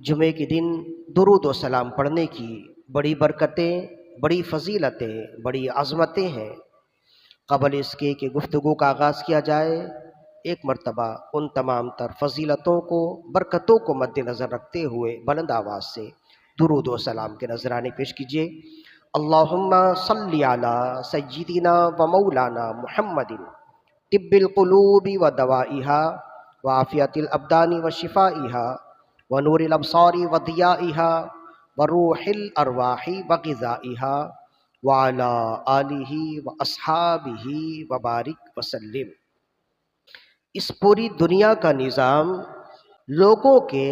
جمعے کے دن درود و سلام پڑھنے کی بڑی برکتیں، بڑی فضیلتیں، بڑی عظمتیں ہیں۔ قبل اس کے کہ گفتگو کا آغاز کیا جائے، ایک مرتبہ ان تمام تر فضیلتوں کو، برکتوں کو مد نظر رکھتے ہوئے بلند آواز سے درود و سلام کے نذرانے پیش کیجیے۔ اللہم صلی علی سیدنا و مولانا محمد طب القلوب و دوائہا و عافیت الابدان و شفائہا و نور الابصار و ضیائہا و روح الارواح و غذائہا وعلی آلہ و اصحابہ و بارک وسلم۔ اس پوری دنیا کا نظام لوگوں کے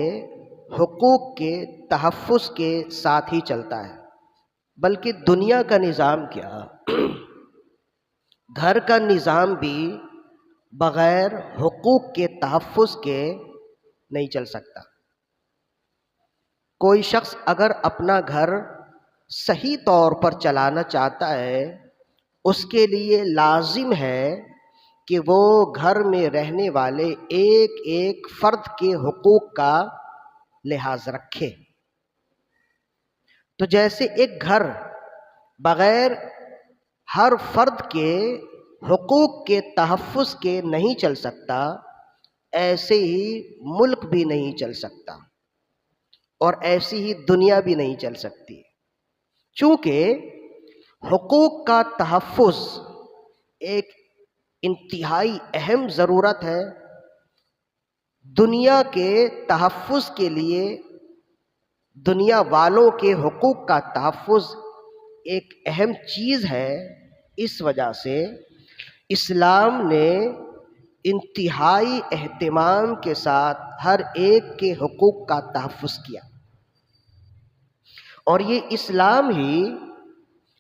حقوق کے تحفظ کے ساتھ ہی چلتا ہے، بلکہ دنیا کا نظام کیا، گھر کا نظام بھی بغیر حقوق کے تحفظ کے نہیں چل سکتا۔ کوئی شخص اگر اپنا گھر صحیح طور پر چلانا چاہتا ہے، اس کے لیے لازم ہے کہ وہ گھر میں رہنے والے ایک ایک فرد کے حقوق کا لحاظ رکھے۔ تو جیسے ایک گھر بغیر ہر فرد کے حقوق کے تحفظ کے نہیں چل سکتا، ایسے ہی ملک بھی نہیں چل سکتا، اور ایسی ہی دنیا بھی نہیں چل سکتی۔ چونکہ حقوق کا تحفظ ایک انتہائی اہم ضرورت ہے۔ دنیا کے تحفظ کے لیے دنیا والوں کے حقوق کا تحفظ ایک اہم چیز ہے۔ اس وجہ سے اسلام نے انتہائی اہتمام کے ساتھ ہر ایک کے حقوق کا تحفظ کیا، اور یہ اسلام ہی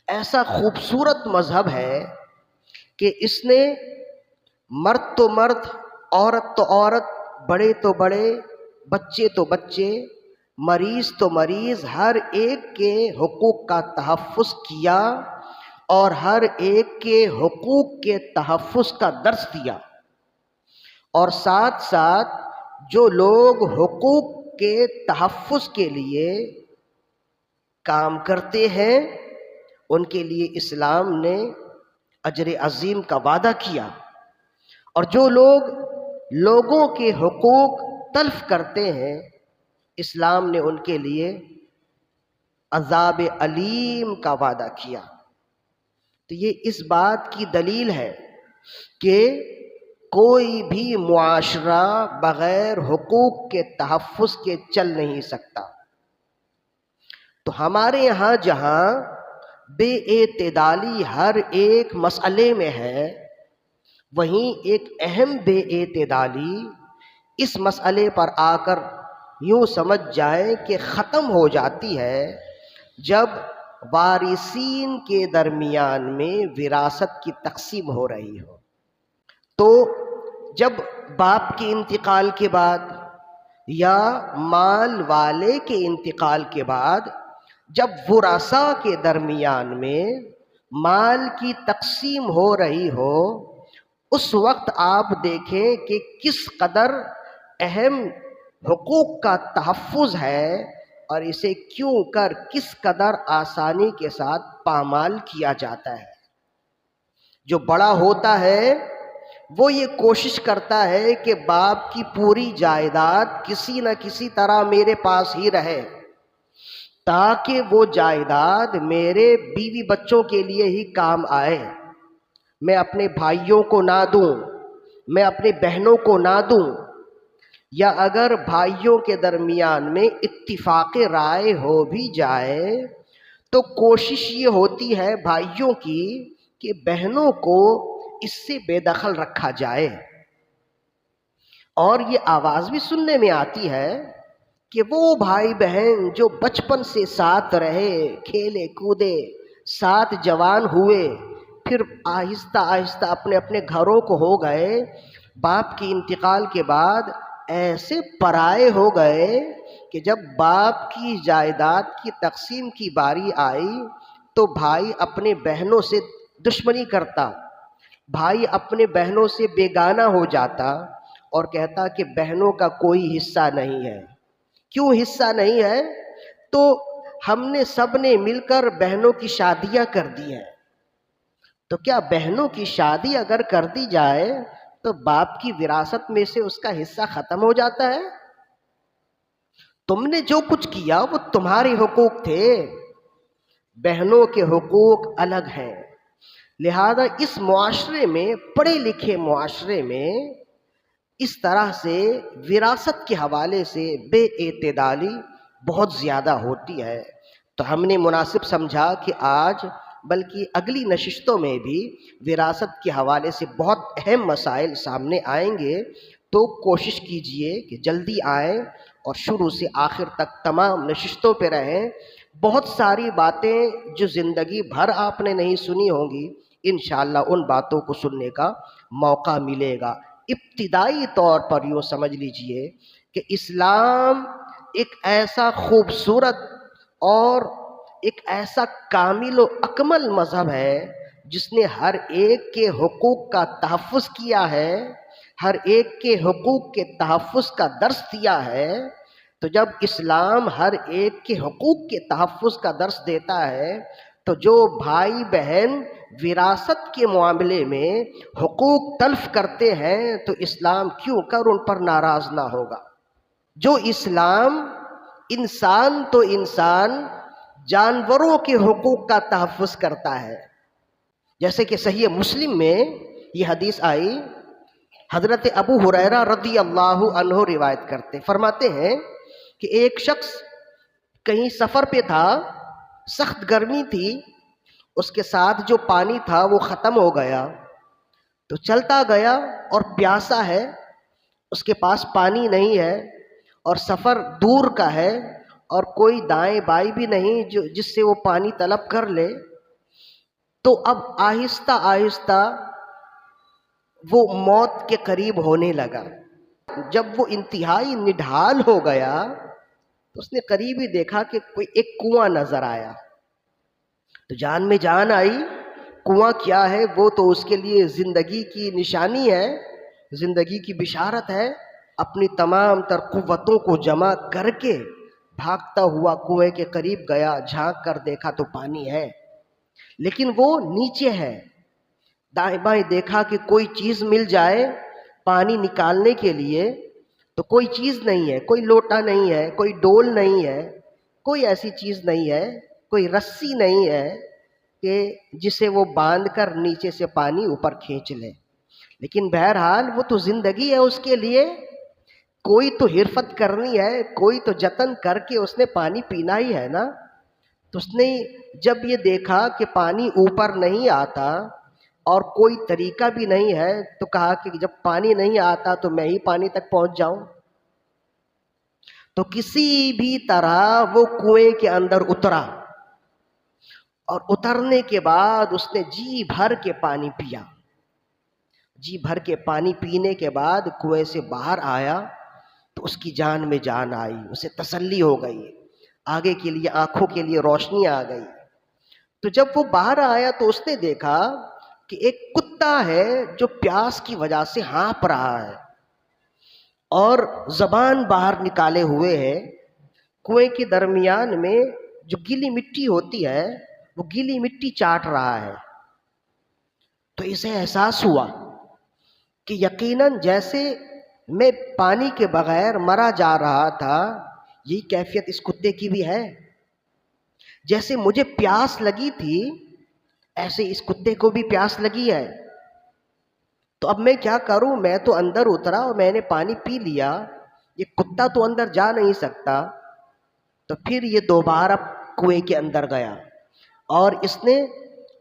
ایسا خوبصورت مذہب ہے کہ اس نے مرد تو مرد، عورت تو عورت، بڑے تو بڑے، بچے تو بچے، مریض تو مریض، ہر ایک کے حقوق کا تحفظ کیا، اور ہر ایک کے حقوق کے تحفظ کا درس دیا۔ اور ساتھ ساتھ جو لوگ حقوق کے تحفظ کے لیے کام کرتے ہیں، ان کے لیے اسلام نے اجر عظیم کا وعدہ کیا، اور جو لوگ لوگوں کے حقوق تلف کرتے ہیں، اسلام نے ان کے لیے عذاب علیم کا وعدہ کیا۔ تو یہ اس بات کی دلیل ہے کہ کوئی بھی معاشرہ بغیر حقوق کے تحفظ کے چل نہیں سکتا۔ تو ہمارے یہاں جہاں بے اعتدالی ہر ایک مسئلے میں ہے، وہیں ایک اہم بے اعتدالی اس مسئلے پر آ کر یوں سمجھ جائیں کہ ختم ہو جاتی ہے جب وارثین کے درمیان میں وراثت کی تقسیم ہو رہی ہو۔ تو جب باپ کے انتقال کے بعد یا مال والے کے انتقال کے بعد جب ورثاء کے درمیان میں مال کی تقسیم ہو رہی ہو، اس وقت آپ دیکھیں کہ کس قدر اہم حقوق کا تحفظ ہے، اور اسے کیوں کر کس قدر آسانی کے ساتھ پامال کیا جاتا ہے۔ جو بڑا ہوتا ہے وہ یہ کوشش کرتا ہے کہ باپ کی پوری جائیداد کسی نہ کسی طرح میرے پاس ہی رہے، تاکہ وہ جائیداد میرے بیوی بچوں کے لیے ہی کام آئے، میں اپنے بھائیوں کو نہ دوں، میں اپنے بہنوں کو نہ دوں، یا اگر بھائیوں کے درمیان میں اتفاق رائے ہو بھی جائے تو کوشش یہ ہوتی ہے بھائیوں کی کہ بہنوں کو اس سے بے دخل رکھا جائے۔ اور یہ آواز بھی سننے میں آتی ہے کہ وہ بھائی بہن جو بچپن سے ساتھ رہے، کھیلے کودے، ساتھ جوان ہوئے، پھر آہستہ آہستہ اپنے اپنے گھروں کو ہو گئے، باپ کے انتقال کے بعد ایسے پرائے ہو گئے کہ جب باپ کی جائیداد کی تقسیم کی باری آئی تو بھائی اپنے بہنوں سے دشمنی کرتا، بھائی اپنے بہنوں سے بیگانہ ہو جاتا، اور کہتا کہ بہنوں کا کوئی حصہ نہیں ہے، کیوں حصہ نہیں ہے؟ تو ہم نے سب نے مل کر بہنوں کی شادیاں کر دی ہیں، تو کیا بہنوں کی شادی اگر کر دی جائے تو باپ کی وراثت میں سے اس کا حصہ ختم ہو جاتا ہے؟ تم نے جو کچھ کیا وہ تمہارے حقوق تھے، بہنوں کے حقوق الگ ہیں۔ لہذا اس معاشرے میں، پڑھے لکھے معاشرے میں، اس طرح سے وراثت کے حوالے سے بے اعتدالی بہت زیادہ ہوتی ہے۔ تو ہم نے مناسب سمجھا کہ آج بلکہ اگلی نشستوں میں بھی وراثت کے حوالے سے بہت اہم مسائل سامنے آئیں گے، تو کوشش کیجئے کہ جلدی آئیں اور شروع سے آخر تک تمام نشستوں پہ رہیں۔ بہت ساری باتیں جو زندگی بھر آپ نے نہیں سنی ہوں گی، انشاءاللہ ان باتوں کو سننے کا موقع ملے گا۔ ابتدائی طور پر یوں سمجھ لیجئے کہ اسلام ایک ایسا خوبصورت اور ایک ایسا کامل و اکمل مذہب ہے جس نے ہر ایک کے حقوق کا تحفظ کیا ہے، ہر ایک کے حقوق کے تحفظ کا درس دیا ہے۔ تو جب اسلام ہر ایک کے حقوق کے تحفظ کا درس دیتا ہے تو جو بھائی بہن وراثت کے معاملے میں حقوق تلف کرتے ہیں تو اسلام کیوں کر ان پر ناراض نہ ہوگا؟ جو اسلام انسان تو انسان، جانوروں کے حقوق کا تحفظ کرتا ہے، جیسے کہ صحیح مسلم میں یہ حدیث آئی، حضرت ابو ہریرہ رضی اللہ عنہ روایت کرتے، فرماتے ہیں کہ ایک شخص کہیں سفر پہ تھا، سخت گرمی تھی، اس کے ساتھ جو پانی تھا وہ ختم ہو گیا، تو چلتا گیا اور پیاسا ہے، اس کے پاس پانی نہیں ہے اور سفر دور کا ہے اور کوئی دائیں بائیں بھی نہیں جس سے وہ پانی طلب کر لے، تو اب آہستہ آہستہ وہ موت کے قریب ہونے لگا۔ جب وہ انتہائی نڈھال ہو گیا تو اس نے قریب ہی دیکھا کہ کوئی ایک کنواں نظر آیا، تو جان میں جان آئی۔ کنواں کیا ہے؟ وہ تو اس کے لیے زندگی کی نشانی ہے، زندگی کی بشارت ہے۔ اپنی تمام تر قوتوں کو جمع کر کے بھاگتا ہوا کنویں کے قریب گیا، جھانک کر دیکھا تو پانی ہے لیکن وہ نیچے ہے۔ دائیں بائیں دیکھا کہ کوئی چیز مل جائے پانی نکالنے کے لیے، تو کوئی چیز نہیں ہے، کوئی لوٹا نہیں ہے، کوئی ڈول نہیں ہے، کوئی ایسی چیز نہیں ہے، کوئی رسی نہیں ہے کہ جسے وہ باندھ کر نیچے سے پانی اوپر کھینچ لے۔ لیکن بہرحال وہ تو زندگی ہے، اس کے لیے کوئی تو حرفت کرنی ہے، کوئی تو جتن کر کے اس نے پانی پینا ہی ہے نا۔ تو اس نے جب یہ دیکھا کہ پانی اوپر نہیں آتا اور کوئی طریقہ بھی نہیں ہے تو کہا کہ جب پانی نہیں آتا تو میں ہی پانی تک پہنچ جاؤں۔ تو کسی بھی طرح وہ کنویں کے اندر اترا اور اترنے کے بعد اس نے جی بھر کے پانی پیا۔ جی بھر کے پانی پینے کے بعد کنویں سے باہر آیا تو اس کی جان میں جان آئی، اسے تسلی ہو گئی، آگے کے لیے آنکھوں کے لیے روشنی آ گئی۔ تو جب وہ باہر آیا تو اس نے دیکھا کہ ایک کتا ہے جو پیاس کی وجہ سے ہانپ رہا ہے اور زبان باہر نکالے ہوئے ہے، کنویں کے درمیان میں جو گیلی مٹی ہوتی ہے وہ گیلی مٹی چاٹ رہا ہے۔ تو اسے احساس ہوا کہ یقیناً جیسے میں پانی کے بغیر مرا جا رہا تھا، یہی کیفیت اس کتے کی بھی ہے۔ جیسے مجھے پیاس لگی تھی ایسے اس کتے کو بھی پیاس لگی ہے۔ تو اب میں کیا کروں؟ میں تو اندر اترا اور میں نے پانی پی لیا، یہ کتا تو اندر جا نہیں سکتا۔ تو پھر یہ دوبارہ کنویں کے اندر گیا اور اس نے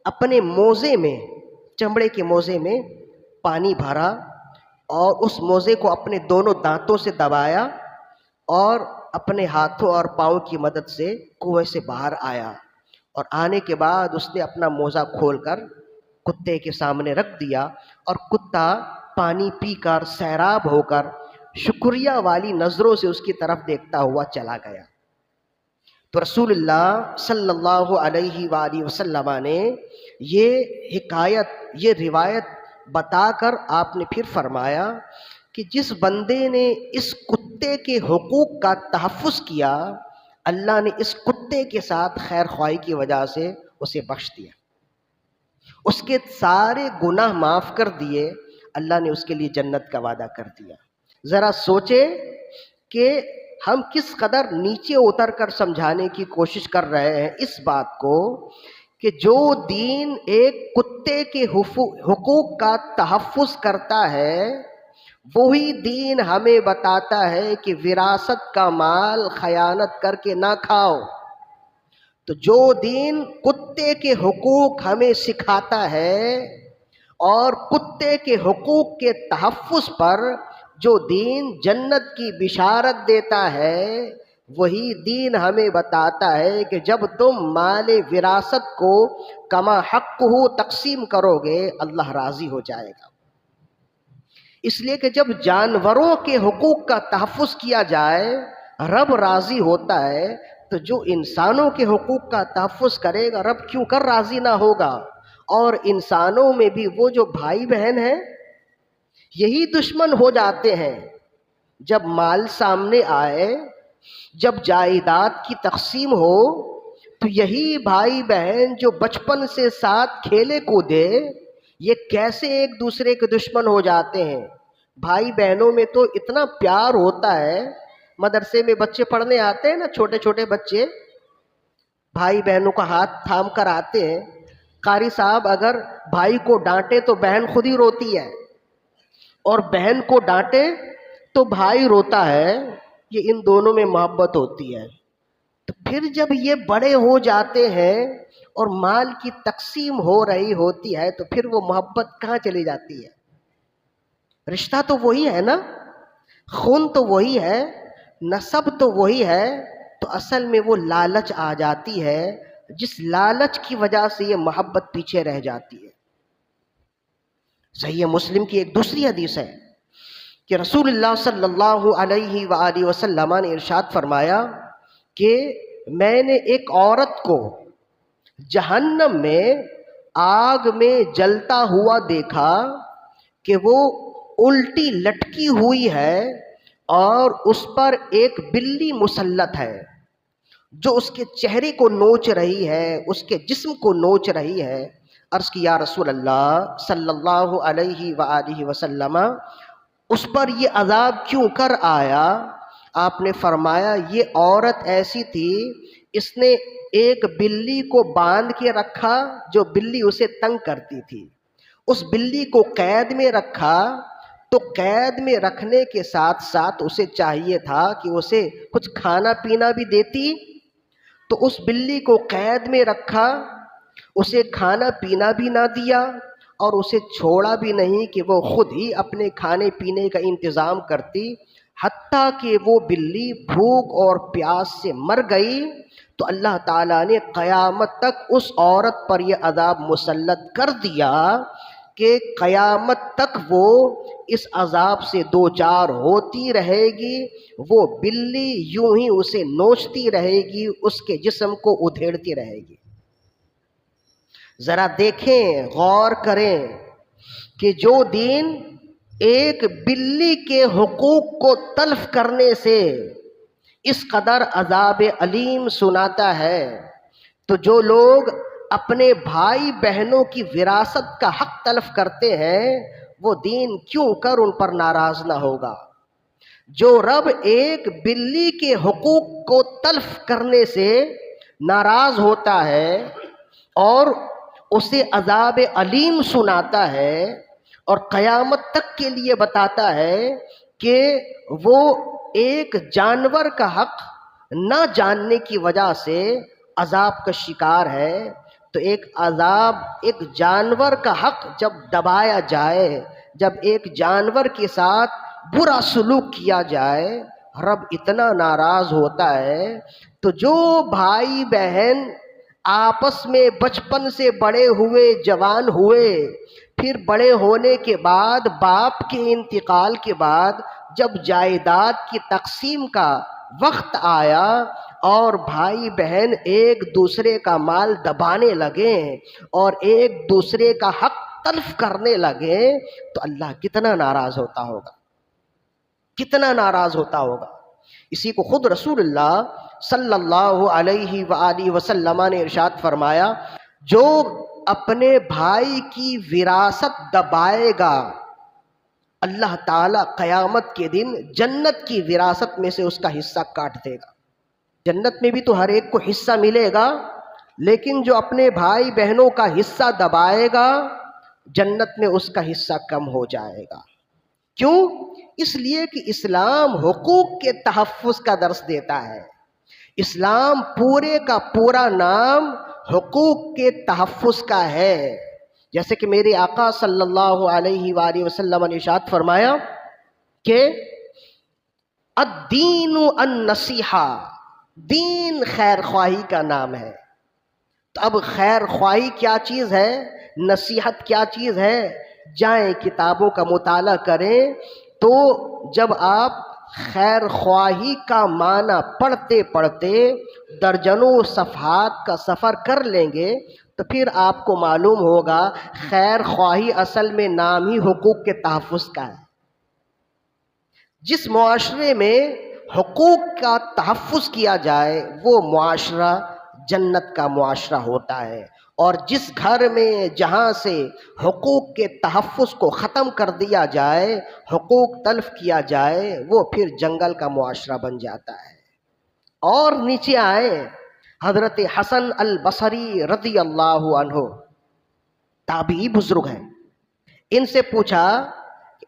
اپنے موزے میں، چمڑے کے موزے میں پانی بھرا اور اس موزے کو اپنے دونوں دانتوں سے دبایا اور اپنے ہاتھوں اور پاؤں کی مدد سے کنویں سے باہر آیا، اور آنے کے بعد اس نے اپنا موزہ کھول کر کتے کے سامنے رکھ دیا اور کتا پانی پی کر سیراب ہو کر شکریہ والی نظروں سے اس کی طرف دیکھتا ہوا چلا گیا۔ تو رسول اللہ صلی اللہ علیہ وآلہ وسلم نے یہ حکایت، یہ روایت بتا کر آپ نے پھر فرمایا کہ جس بندے نے اس کتے کے حقوق کا تحفظ کیا، اللہ نے اس کتے کے ساتھ خیر خواہی کی وجہ سے اسے بخش دیا، اس کے سارے گناہ معاف کر دیے، اللہ نے اس کے لیے جنت کا وعدہ کر دیا۔ ذرا سوچے کہ ہم کس قدر نیچے اتر کر سمجھانے کی کوشش کر رہے ہیں اس بات کو کہ جو دین ایک کتے کے حقوق کا تحفظ کرتا ہے، وہی دین ہمیں بتاتا ہے کہ وراثت کا مال خیانت کر کے نہ کھاؤ۔ تو جو دین کتے کے حقوق ہمیں سکھاتا ہے اور کتے کے حقوق کے تحفظ پر جو دین جنت کی بشارت دیتا ہے، وہی دین ہمیں بتاتا ہے کہ جب تم مال وراثت کو کما حق ہو تقسیم کرو گے، اللہ راضی ہو جائے گا۔ اس لیے کہ جب جانوروں کے حقوق کا تحفظ کیا جائے رب راضی ہوتا ہے، تو جو انسانوں کے حقوق کا تحفظ کرے گا رب کیوں کر راضی نہ ہوگا۔ اور انسانوں میں بھی وہ جو بھائی بہن ہیں یہی دشمن ہو جاتے ہیں۔ جب مال سامنے آئے، جب جائیداد کی تقسیم ہو، تو یہی بھائی بہن جو بچپن سے ساتھ کھیلے کودے، یہ کیسے ایک دوسرے کے دشمن ہو جاتے ہیں۔ بھائی بہنوں میں تو اتنا پیار ہوتا ہے، مدرسے میں بچے پڑھنے آتے ہیں نا، چھوٹے چھوٹے بچے بھائی بہنوں کا ہاتھ تھام کر آتے ہیں۔ قاری صاحب اگر بھائی کو ڈانٹے تو بہن خود ہی روتی ہے، اور بہن کو ڈانٹے تو بھائی روتا ہے۔ یہ ان دونوں میں محبت ہوتی ہے۔ تو پھر جب یہ بڑے ہو جاتے ہیں اور مال کی تقسیم ہو رہی ہوتی ہے، تو پھر وہ محبت کہاں چلی جاتی ہے؟ رشتہ تو وہی ہے نا، خون تو وہی ہے، نسب تو وہی ہے، تو اصل میں وہ لالچ آ جاتی ہے، جس لالچ کی وجہ سے یہ محبت پیچھے رہ جاتی ہے۔ صحیح مسلم کی ایک دوسری حدیث ہے کہ رسول اللہ صلی اللہ علیہ وآلہ وسلم نے ارشاد فرمایا کہ میں نے ایک عورت کو جہنم میں آگ میں جلتا ہوا دیکھا کہ وہ الٹی لٹکی ہوئی ہے اور اس پر ایک بلی مسلط ہے جو اس کے چہرے کو نوچ رہی ہے، اس کے جسم کو نوچ رہی ہے۔ عرض کی یا رسول اللہ صلی اللہ علیہ وآلہ وسلم، اس پر یہ عذاب کیوں کر آیا؟ آپ نے فرمایا یہ عورت ایسی تھی، اس نے ایک بلی کو باندھ کے رکھا جو بلی اسے تنگ کرتی تھی، اس بلی کو قید میں رکھا، تو قید میں رکھنے کے ساتھ ساتھ اسے چاہیے تھا کہ اسے کچھ کھانا پینا بھی دیتی، تو اس بلی کو قید میں رکھا، اسے کھانا پینا بھی نہ دیا اور اسے چھوڑا بھی نہیں کہ وہ خود ہی اپنے کھانے پینے کا انتظام کرتی، حتیٰ کہ وہ بلی بھوک اور پیاس سے مر گئی۔ تو اللہ تعالیٰ نے قیامت تک اس عورت پر یہ عذاب مسلط کر دیا کہ قیامت تک وہ اس عذاب سے دوچار ہوتی رہے گی، وہ بلی یوں ہی اسے نوچتی رہے گی، اس کے جسم کو ادھیڑتی رہے گی۔ ذرا دیکھیں، غور کریں کہ جو دین ایک بلی کے حقوق کو تلف کرنے سے اس قدر عذاب علیم سناتا ہے، تو جو لوگ اپنے بھائی بہنوں کی وراثت کا حق تلف کرتے ہیں، وہ دین کیوں کر ان پر ناراض نہ ہوگا؟ جو رب ایک بلی کے حقوق کو تلف کرنے سے ناراض ہوتا ہے اور اسے عذاب علیم سناتا ہے اور قیامت تک کے لیے بتاتا ہے کہ وہ ایک جانور کا حق نہ جاننے کی وجہ سے عذاب کا شکار ہے، تو ایک جانور کا حق جب دبایا جائے، جب ایک جانور کے ساتھ برا سلوک کیا جائے، رب اتنا ناراض ہوتا ہے۔ تو جو بھائی بہن آپس میں بچپن سے بڑے ہوئے، جوان ہوئے، پھر بڑے ہونے کے بعد باپ کے انتقال کے بعد جب جائیداد کی تقسیم کا وقت آیا اور بھائی بہن ایک دوسرے کا مال دبانے لگے اور ایک دوسرے کا حق تلف کرنے لگے، تو اللہ کتنا ناراض ہوتا ہوگا۔ کتنا ناراض ہوتا ہوگا۔ اسی کو خود رسول اللہ صلی اللہ علیہ وآلہ وسلم نے ارشاد فرمایا، جو اپنے بھائی کی وراثت دبائے گا، اللہ تعالیٰ قیامت کے دن جنت کی وراثت میں سے اس کا حصہ کاٹ دے گا۔ جنت میں بھی تو ہر ایک کو حصہ ملے گا، لیکن جو اپنے بھائی بہنوں کا حصہ دبائے گا، جنت میں اس کا حصہ کم ہو جائے گا۔ کیوں؟ اس لیے کہ اسلام حقوق کے تحفظ کا درس دیتا ہے۔ اسلام پورے کا پورا نام حقوق کے تحفظ کا ہے۔ جیسے کہ میرے آقا صلی اللہ علیہ وآلہ وسلم نے ارشاد فرمایا کہ الدین النصیحہ، دین خیر خواہی کا نام ہے۔ تو اب خیر خواہی کیا چیز ہے، نصیحت کیا چیز ہے؟ جائیں کتابوں کا مطالعہ کریں، تو جب آپ خیر خواہی کا معنی پڑھتے پڑھتے درجنوں صفحات کا سفر کر لیں گے تو پھر آپ کو معلوم ہوگا خیر خواہی اصل میں نام ہی حقوق کے تحفظ کا ہے۔ جس معاشرے میں حقوق کا تحفظ کیا جائے وہ معاشرہ جنت کا معاشرہ ہوتا ہے، اور جس گھر میں جہاں سے حقوق کے تحفظ کو ختم کر دیا جائے، حقوق تلف کیا جائے، وہ پھر جنگل کا معاشرہ بن جاتا ہے۔ اور نیچے آئے، حضرت حسن البصری رضی اللہ عنہ تابعی بزرگ ہیں، ان سے پوچھا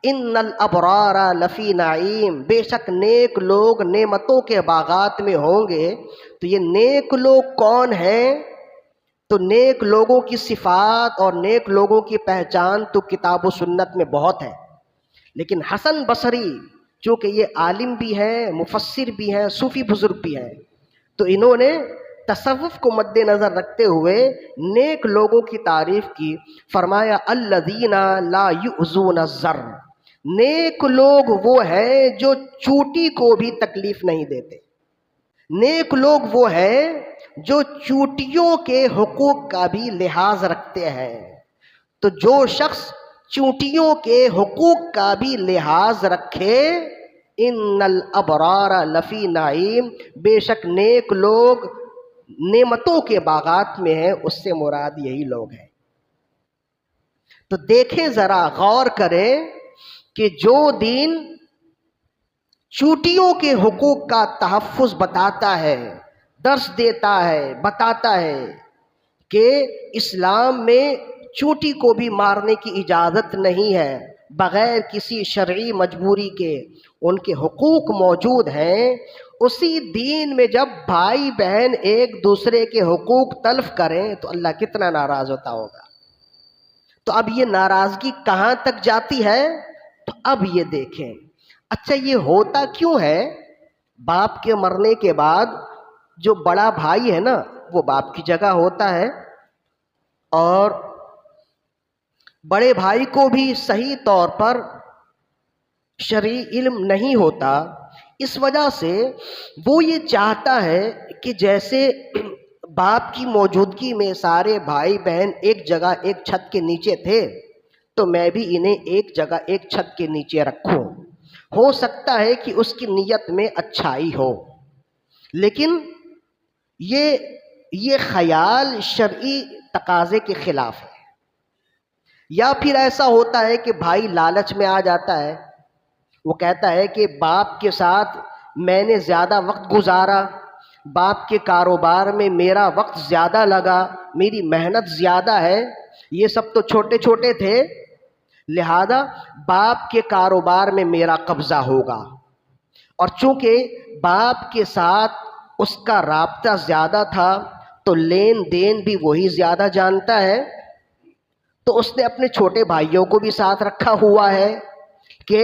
ان الابرار لفی نعیم، بے شک نیک لوگ نعمتوں کے باغات میں ہوں گے۔ تو یہ نیک لوگ کون ہیں؟ تو نیک لوگوں کی صفات اور نیک لوگوں کی پہچان تو کتاب و سنت میں بہت ہے، لیکن حسن بصری چونکہ یہ عالم بھی ہیں، مفسر بھی ہیں، صوفی بزرگ بھی ہیں، تو انہوں نے تصوف کو مد نظر رکھتے ہوئے نیک لوگوں کی تعریف کی۔ فرمایا الذین لا یؤذون الزر، نیک لوگ وہ ہیں جو چوٹی کو بھی تکلیف نہیں دیتے۔ نیک لوگ وہ ہیں جو چوٹیوں کے حقوق کا بھی لحاظ رکھتے ہیں۔ تو جو شخص چوٹیوں کے حقوق کا بھی لحاظ رکھے، ان الابرار لفی نعیم، بے شک نیک لوگ نعمتوں کے باغات میں ہیں، اس سے مراد یہی لوگ ہیں۔ تو دیکھیں ذرا، غور کریں کہ جو دین چوٹیوں کے حقوق کا تحفظ بتاتا ہے، درس دیتا ہے، بتاتا ہے کہ اسلام میں چوٹی کو بھی مارنے کی اجازت نہیں ہے، بغیر کسی شرعی مجبوری کے ان کے حقوق موجود ہیں، اسی دین میں جب بھائی بہن ایک دوسرے کے حقوق تلف کریں تو اللہ کتنا ناراض ہوتا ہوگا۔ تو اب یہ ناراضگی کہاں تک جاتی ہے؟ تو اب یہ دیکھیں، اچھا یہ ہوتا کیوں ہے؟ باپ کے مرنے کے بعد جو بڑا بھائی ہے نا، وہ باپ کی جگہ ہوتا ہے، اور بڑے بھائی کو بھی صحیح طور پر شرعی علم نہیں ہوتا، اس وجہ سے وہ یہ چاہتا ہے کہ جیسے باپ کی موجودگی میں سارے بھائی بہن ایک جگہ ایک چھت کے نیچے تھے، تو میں بھی انہیں ایک جگہ ایک چھت کے نیچے رکھوں۔ ہو سکتا ہے کہ اس کی نیت میں اچھائی ہو، لیکن یہ خیال شرعی تقاضے کے خلاف ہے۔ یا پھر ایسا ہوتا ہے کہ بھائی لالچ میں آ جاتا ہے، وہ کہتا ہے کہ باپ کے ساتھ میں نے زیادہ وقت گزارا، باپ کے کاروبار میں میرا وقت زیادہ لگا، میری محنت زیادہ ہے، یہ سب تو چھوٹے چھوٹے تھے، لہذا باپ کے کاروبار میں میرا قبضہ ہوگا۔ اور چونکہ باپ کے ساتھ اس کا رابطہ زیادہ تھا تو لین دین بھی وہی زیادہ جانتا ہے، تو اس نے اپنے چھوٹے بھائیوں کو بھی ساتھ رکھا ہوا ہے کہ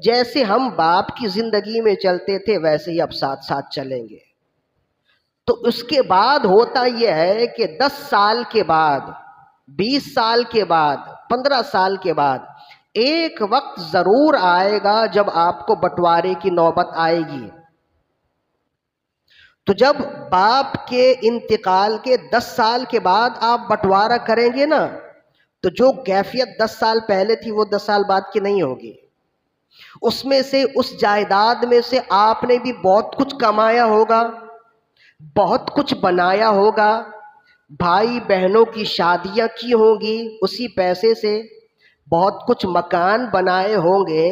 جیسے ہم باپ کی زندگی میں چلتے تھے ویسے ہی اب ساتھ ساتھ چلیں گے۔ تو اس کے بعد ہوتا یہ ہے کہ 10 سال کے بعد، 20 سال کے بعد، 15 سال کے بعد ایک وقت ضرور آئے گا جب آپ کو بٹوارے کی نوبت آئے گی۔ تو جب باپ کے انتقال کے 10 سال کے بعد آپ بٹوارہ کریں گے نا، تو جو کیفیت 10 سال پہلے تھی وہ 10 سال بعد کی نہیں ہوگی۔ اس میں سے اس جائیداد میں سے آپ نے بھی بہت کچھ کمایا ہوگا، بہت کچھ بنایا ہوگا، بھائی بہنوں کی شادیاں کی ہوں گی اسی پیسے سے، بہت کچھ مکان بنائے ہوں گے.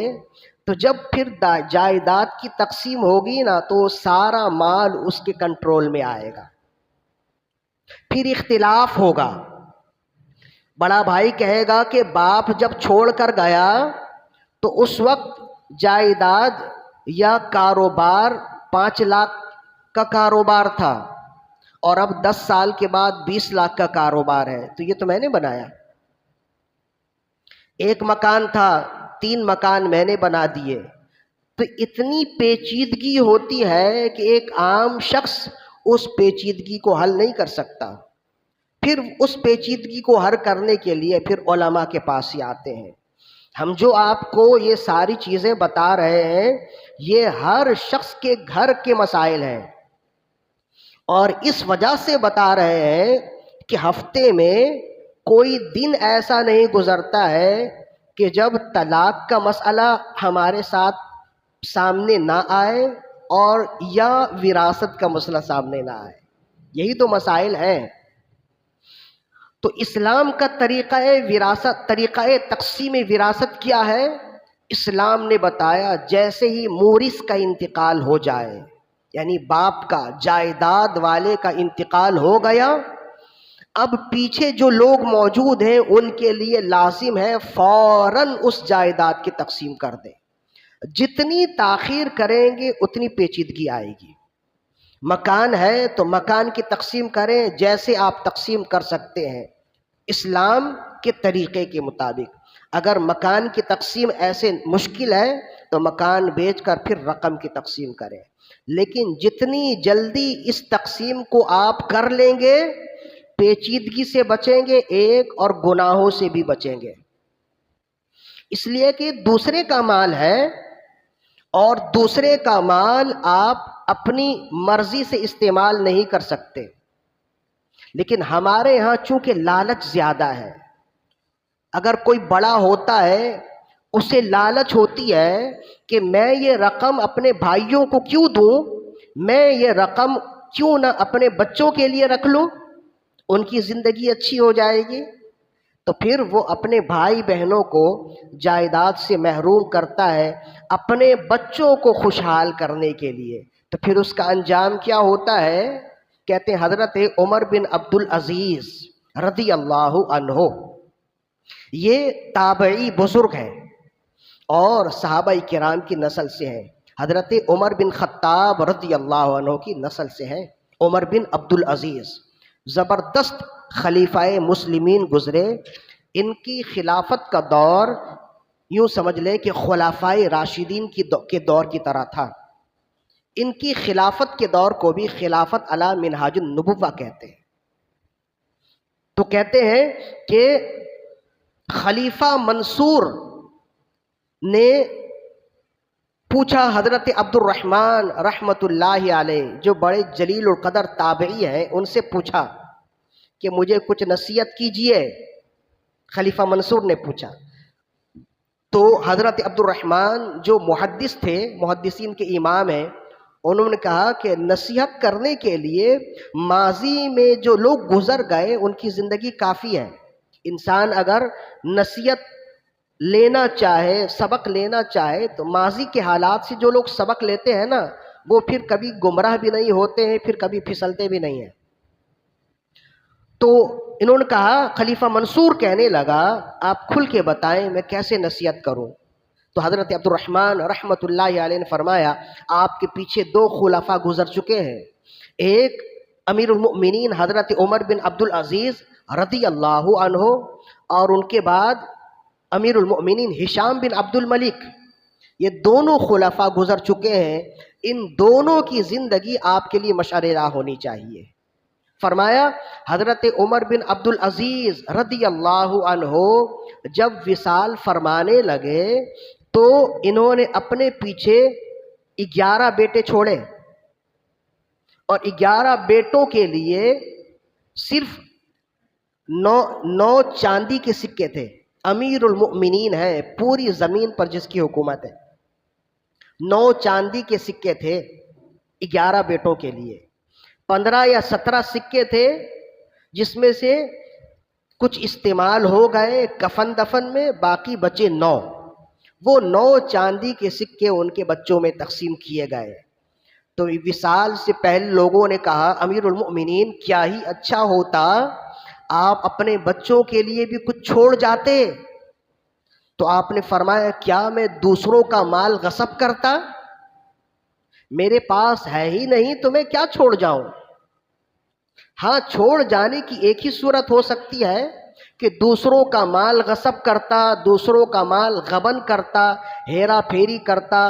تو جب پھر جائیداد کی تقسیم ہوگی نا تو سارا مال اس کے کنٹرول میں آئے گا. پھر اختلاف ہوگا. بڑا بھائی کہے گا کہ باپ جب چھوڑ کر گیا تو اس وقت جائیداد یا کاروبار 5 لاکھ کا کاروبار تھا اور اب 10 سال کے بعد 20 لاکھ کا کاروبار ہے، تو یہ تو میں نے بنایا. ایک مکان تھا 3 مکان میں نے بنا دیے. تو اتنی پیچیدگی ہوتی ہے کہ ایک عام شخص اس پیچیدگی کو حل نہیں کر سکتا. پھر اس پیچیدگی کو حل کرنے کے لیے پھر علماء کے پاس ہی آتے ہیں. ہم جو آپ کو یہ ساری چیزیں بتا رہے ہیں یہ ہر شخص کے گھر کے مسائل ہیں، اور اس وجہ سے بتا رہے ہیں کہ ہفتے میں کوئی دن ایسا نہیں گزرتا ہے کہ جب طلاق کا مسئلہ ہمارے ساتھ سامنے نہ آئے اور یا وراثت کا مسئلہ سامنے نہ آئے. یہی تو مسائل ہیں. تو اسلام کا طریقہ تقسیم وراثت کیا ہے؟ اسلام نے بتایا جیسے ہی مورث کا انتقال ہو جائے، یعنی باپ کا، جائیداد والے کا انتقال ہو گیا، اب پیچھے جو لوگ موجود ہیں ان کے لیے لازم ہے فوراً اس جائیداد کی تقسیم کر دیں. جتنی تاخیر کریں گے اتنی پیچیدگی آئے گی. مکان ہے تو مکان کی تقسیم کریں جیسے آپ تقسیم کر سکتے ہیں اسلام کے طریقے کے مطابق. اگر مکان کی تقسیم ایسے مشکل ہے تو مکان بیچ کر پھر رقم کی تقسیم کریں. لیکن جتنی جلدی اس تقسیم کو آپ کر لیں گے پیچیدگی سے بچیں گے ایک، اور گناہوں سے بھی بچیں گے. اس لیے کہ دوسرے کا مال ہے اور دوسرے کا مال آپ اپنی مرضی سے استعمال نہیں کر سکتے. لیکن ہمارے ہاں چونکہ لالچ زیادہ ہے، اگر کوئی بڑا ہوتا ہے اسے لالچ ہوتی ہے کہ میں یہ رقم اپنے بھائیوں کو کیوں دوں، میں یہ رقم کیوں نہ اپنے بچوں کے لیے رکھ لوں، ان کی زندگی اچھی ہو جائے گی. تو پھر وہ اپنے بھائی بہنوں کو جائیداد سے محروم کرتا ہے اپنے بچوں کو خوشحال کرنے کے لیے. تو پھر اس کا انجام کیا ہوتا ہے؟ کہتے ہیں حضرت عمر بن عبد العزیز رضی اللہ عنہ، یہ تابعی بزرگ ہیں اور صحابہ کرام کی نسل سے ہیں. حضرت عمر بن خطاب رضی اللہ عنہ کی نسل سے ہیں. عمر بن عبد العزیز زبردست خلیفہ مسلمین گزرے. ان کی خلافت کا دور یوں سمجھ لیں کہ خلفائے راشدین کے دور کی طرح تھا. ان کی خلافت کے دور کو بھی خلافت علی منہاج النبوہ کہتے ہیں. تو کہتے ہیں کہ خلیفہ منصور نے پوچھا حضرت عبد الرحمن رحمۃ اللہ علیہ جو بڑے جلیل القدر تابعی ہیں، ان سے پوچھا کہ مجھے کچھ نصیحت کیجئے. خلیفہ منصور نے پوچھا تو حضرت عبد الرحمن جو محدث تھے، محدثین کے امام ہیں، انہوں نے کہا کہ نصیحت کرنے کے لیے ماضی میں جو لوگ گزر گئے ان کی زندگی کافی ہے. انسان اگر نصیحت لینا چاہے، سبق لینا چاہے، تو ماضی کے حالات سے جو لوگ سبق لیتے ہیں نا وہ پھر کبھی گمراہ بھی نہیں ہوتے ہیں، پھر کبھی پھسلتے بھی نہیں ہیں. تو انہوں نے کہا، خلیفہ منصور کہنے لگا آپ کھل کے بتائیں میں کیسے نصیحت کروں. تو حضرت عبد الرحمن رحمۃ اللہ علیہ نے فرمایا آپ کے پیچھے 2 خلفاء گزر چکے ہیں، ایک امیر المؤمنین حضرت عمر بن عبد العزیز رضی اللہ عنہ، اور ان کے بعد امیر المؤمنین ہشام بن عبد الملک. یہ دونوں خلفاء گزر چکے ہیں، ان دونوں کی زندگی آپ کے لیے مشعل راہ ہونی چاہیے. فرمایا حضرت عمر بن عبد العزیز رضی اللہ عنہ جب وصال فرمانے لگے تو انہوں نے اپنے پیچھے 11 بیٹے چھوڑے، اور 11 بیٹوں کے لیے صرف 9 چاندی کے سکے تھے. امیر المؤمنین ہیں، پوری زمین پر جس کی حکومت ہے. 9 چاندی کے سکے تھے 11 بیٹوں کے لیے، 15 یا 17 سکے تھے جس میں سے کچھ استعمال ہو گئے کفن دفن میں، باقی بچے 9۔ وہ 9 چاندی کے سکے ان کے بچوں میں تقسیم کیے گئے۔ تو وصال سے پہلے لوگوں نے کہا امیر المؤمنین کیا ہی اچھا ہوتا آپ اپنے بچوں کے لیے بھی کچھ چھوڑ جاتے۔ تو آپ نے فرمایا کیا میں دوسروں کا مال غصب کرتا؟ میرے پاس ہے ہی نہیں تو میں کیا چھوڑ جاؤں؟ ہاں، چھوڑ جانے کی ایک ہی صورت ہو سکتی ہے کہ دوسروں کا مال غصب کرتا، دوسروں کا مال غبن کرتا، ہیرا پھیری کرتا،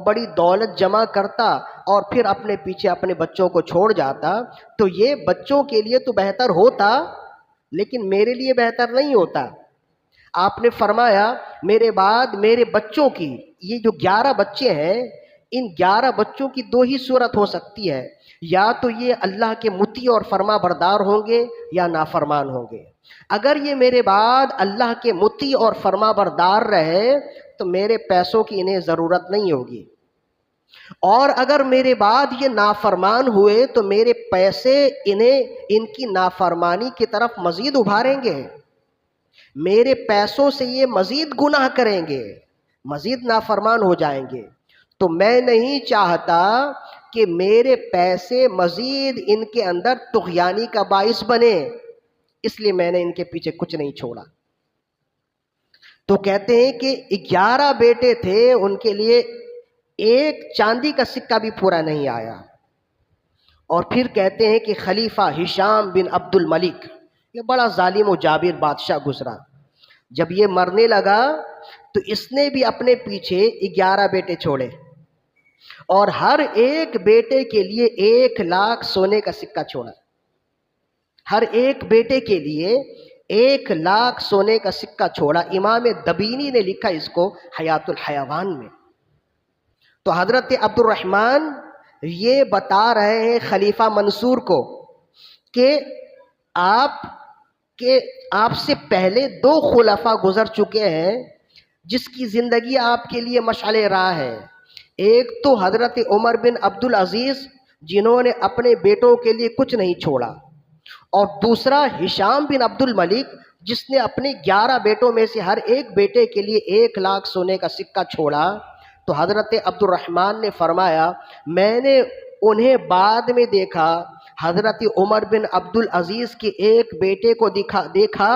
بڑی دولت جمع کرتا اور پھر اپنے پیچھے اپنے بچوں کو چھوڑ جاتا۔ تو یہ بچوں کے لیے تو بہتر ہوتا لیکن میرے لیے بہتر نہیں ہوتا۔ آپ نے فرمایا میرے بعد میرے بچوں کی، یہ جو 11 بچے ہیں، ان 11 بچوں کی 2 ہی صورت ہو سکتی ہے، یا تو یہ اللہ کے مطیع اور فرما بردار ہوں گے یا نافرمان ہوں گے۔ اگر یہ میرے بعد اللہ کے مطیع اور فرما بردار رہے تو میرے پیسوں کی انہیں ضرورت نہیں ہوگی، اور اگر میرے بعد یہ نافرمان ہوئے تو میرے پیسے انہیں ان کی نافرمانی کی طرف مزید ابھاریں گے، میرے پیسوں سے یہ مزید گناہ کریں گے، مزید نافرمان ہو جائیں گے۔ تو میں نہیں چاہتا کہ میرے پیسے مزید ان کے اندر طغیانی کا باعث بنے، اس لیے میں نے ان کے پیچھے کچھ نہیں چھوڑا۔ تو کہتے ہیں کہ 11 بیٹے تھے، ان کے لیے ایک چاندی کا سکہ بھی پورا نہیں آیا۔ اور پھر کہتے ہیں کہ خلیفہ ہشام بن عبد الملک، یہ بڑا ظالم و جابر بادشاہ گزرا، جب یہ مرنے لگا تو اس نے بھی اپنے پیچھے 11 بیٹے چھوڑے اور ہر ایک بیٹے کے لیے 1 لاکھ سونے کا سکہ چھوڑا۔ ہر ایک بیٹے کے لیے 1 لاکھ سونے کا سکہ چھوڑا۔ امام دبینی نے لکھا اس کو حیات الحیوان میں۔ تو حضرت عبد الرحمن یہ بتا رہے ہیں خلیفہ منصور کو کہ آپ سے پہلے 2 خلفاء گزر چکے ہیں جس کی زندگی آپ کے لیے مشعل راہ ہے۔ ایک تو حضرت عمر بن عبد العزیز جنہوں نے اپنے بیٹوں کے لیے کچھ نہیں چھوڑا، اور دوسرا ہشام بن عبد الملک جس نے اپنے 11 بیٹوں میں سے ہر ایک بیٹے کے لیے 1 لاکھ سونے کا سکہ چھوڑا۔ تو حضرت عبد الرحمن نے فرمایا میں نے انہیں بعد میں دیکھا، حضرت عمر بن عبد العزیز کے ایک بیٹے کو دیکھا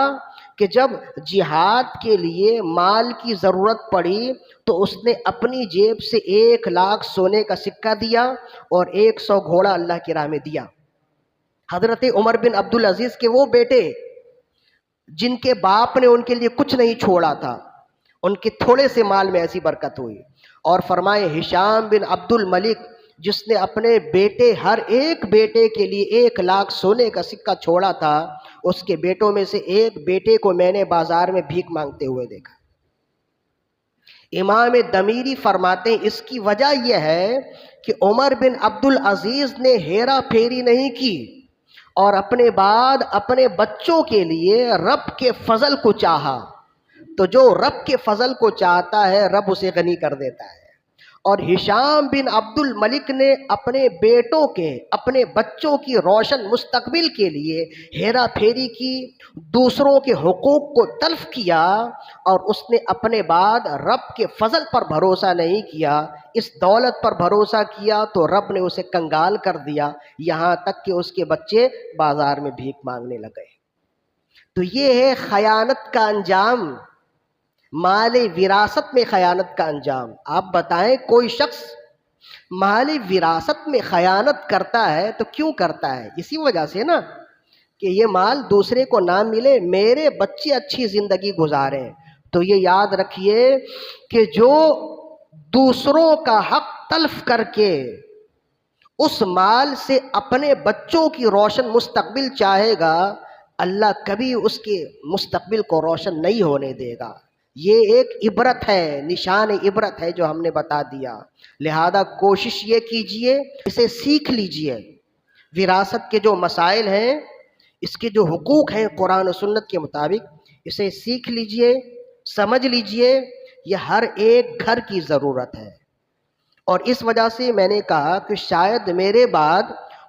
کہ جب جہاد کے لیے مال کی ضرورت پڑی تو اس نے اپنی جیب سے 1 لاکھ سونے کا سکہ دیا اور 100 گھوڑا اللہ کی راہ میں دیا۔ حضرت عمر بن عبد العزیز کے وہ بیٹے جن کے باپ نے ان کے لیے کچھ نہیں چھوڑا تھا، ان کے تھوڑے سے مال میں ایسی برکت ہوئی۔ اور فرمائے ہشام بن عبد الملک جس نے اپنے بیٹے ہر ایک بیٹے کے لیے 1 لاکھ سونے کا سکہ چھوڑا تھا، اس کے بیٹوں میں سے ایک بیٹے کو میں نے بازار میں بھیک مانگتے ہوئے دیکھا۔ امام دمیری فرماتے ہیں اس کی وجہ یہ ہے کہ عمر بن عبد العزیز نے ہیرا پھیری نہیں کی اور اپنے بعد اپنے بچوں کے لیے رب کے فضل کو چاہا۔ تو جو رب کے فضل کو چاہتا ہے رب اسے غنی کر دیتا ہے۔ اور ہشام بن عبد الملک نے اپنے بیٹوں کے، اپنے بچوں کی روشن مستقبل کے لیے ہیرا پھیری کی، دوسروں کے حقوق کو تلف کیا، اور اس نے اپنے بعد رب کے فضل پر بھروسہ نہیں کیا، اس دولت پر بھروسہ کیا تو رب نے اسے کنگال کر دیا، یہاں تک کہ اس کے بچے بازار میں بھیک مانگنے لگے۔ تو یہ ہے خیانت کا انجام، مال وراثت میں خیانت کا انجام۔ آپ بتائیں کوئی شخص مال وراثت میں خیانت کرتا ہے تو کیوں کرتا ہے؟ اسی وجہ سے نا کہ یہ مال دوسرے کو نہ ملے، میرے بچے اچھی زندگی گزاریں۔ تو یہ یاد رکھیے کہ جو دوسروں کا حق تلف کر کے اس مال سے اپنے بچوں کی روشن مستقبل چاہے گا، اللہ کبھی اس کے مستقبل کو روشن نہیں ہونے دے گا۔ یہ ایک عبرت ہے، نشان عبرت ہے جو ہم نے بتا دیا۔ لہذا کوشش یہ کیجئے، اسے سیکھ لیجئے، وراثت کے جو مسائل ہیں، اس کے جو حقوق ہیں قرآن و سنت کے مطابق، اسے سیکھ لیجئے، سمجھ لیجئے، یہ ہر ایک گھر کی ضرورت ہے۔ اور اس وجہ سے میں نے کہا کہ شاید میرے بعد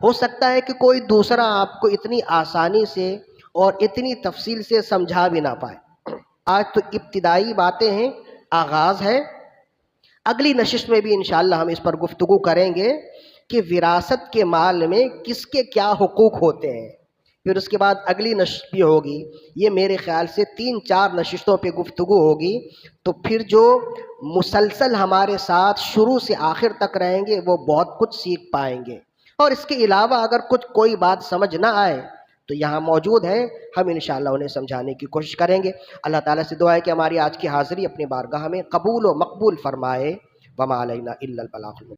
ہو سکتا ہے کہ کوئی دوسرا آپ کو اتنی آسانی سے اور اتنی تفصیل سے سمجھا بھی نہ پائے۔ آج تو ابتدائی باتیں ہیں، آغاز ہے، اگلی نشست میں بھی انشاءاللہ ہم اس پر گفتگو کریں گے کہ وراثت کے مال میں کس کے کیا حقوق ہوتے ہیں، پھر اس کے بعد اگلی نشست بھی ہوگی، یہ میرے خیال سے 3-4 نشستوں پہ گفتگو ہوگی، تو پھر جو مسلسل ہمارے ساتھ شروع سے آخر تک رہیں گے وہ بہت کچھ سیکھ پائیں گے، اور اس کے علاوہ اگر کوئی بات سمجھ نہ آئے تو یہاں موجود ہیں، ہم انشاءاللہ انہیں سمجھانے کی کوشش کریں گے۔ اللہ تعالیٰ سے دعا ہے کہ ہماری آج کی حاضری اپنی بارگاہ میں قبول و مقبول فرمائے۔ وما علینا الا البلاغ۔